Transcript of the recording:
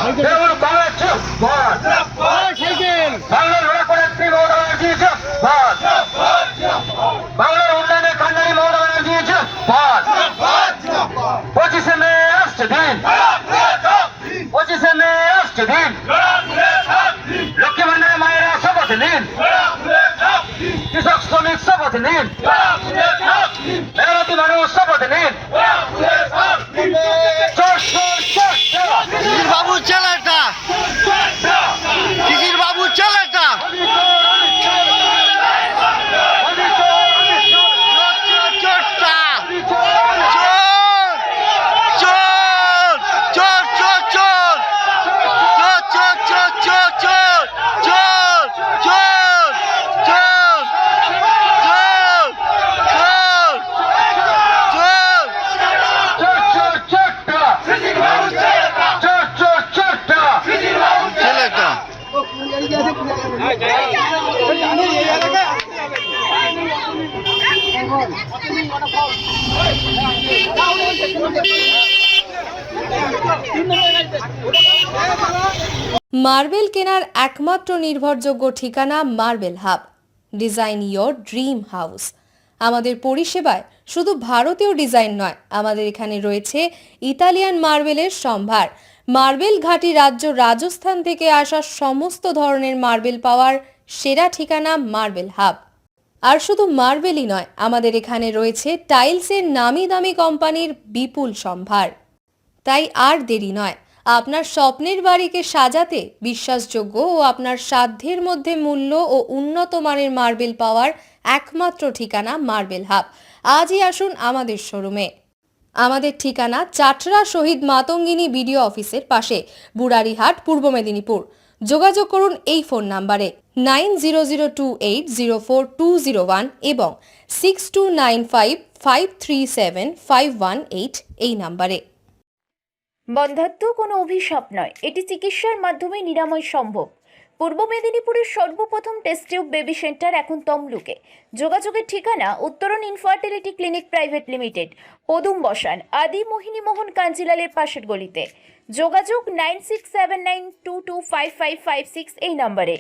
তৃণমূল কংগ্রেস জিন্দাবাদ। বাংলার লোকনেত্রী মমতা ব্যানার্জি জিন্দাবাদ। বাংলার উন্নয়নে কান্ডারি মমতা ব্যানার্জি জিন্দাবাদ। 25শে মে আসছে দিন, 25শে মে আসছে দিন, লক্ষ্মী ভান্ডারের মায়েরা শপথ নিন, কৃষক শ্রমিক শপথ নিন, মেহনতি মানুষ শপথ নিন। শিশির বাবু ছেলেটা, শিশির বাবু ছেলেটা, মার্বেল কেনার একমাত্র নির্ভরযোগ্য ঠিকানা marble hub. Design your dream house. আমাদের পরিষেবায় শুধু ভারতীয় ডিজাইন নয়, আমাদের এখানে রয়েছে ইতালিয়ান মার্বেলের সম্ভার। মার্বেল ঘাঁটি রাজ্য রাজস্থান থেকে আসা সমস্ত ধরনের মার্বেল পাওয়ার সেরা ঠিকানা মার্বেল হাব। আর শুধু মার্বেলই নয়, আমাদের এখানে রয়েছে টাইলসের নামি দামি কোম্পানির বিপুল সম্ভার। তাই আর দেরি নয়, আপনার স্বপ্নের বাড়িকে সাজাতে বিশ্বাসযোগ্য ও আপনার সাধ্যের মধ্যে মূল্য ও উন্নত মানের মার্বেল পাওয়ার একমাত্র ঠিকানা মার্বেল হাব। আজই আসুন আমাদের শোরুমে। আমাদের ঠিকানা চাটরা শহীদ মাতঙ্গিনী বিডিও অফিসের পাশে, বুড়ারিহাট, পূর্ব মেদিনীপুর। যোগাযোগ করুন এই ফোন নাম্বারে 9002804201 এবং 6295537518 এই নাম্বারে। বন্ধ্যাত্ব কোনো অভিশাপ নয়, এটি চিকিৎসার মাধ্যমে নিরাময় সম্ভব। পূর্ব মেদিনীপুরের সর্বপ্রথম টেস্ট টিউব বেবি সেন্টার এখন তমলুকে। যোগাযোগের ঠিকানা উত্তরণ ইনফার্টিলিটি ক্লিনিক প্রাইভেট লিমিটেড, পদুম বসান, আদি মোহিনী মোহন কাঞ্জিলালের পাশের গলিতে। যোগাযোগ 9679225556 এই নম্বরে।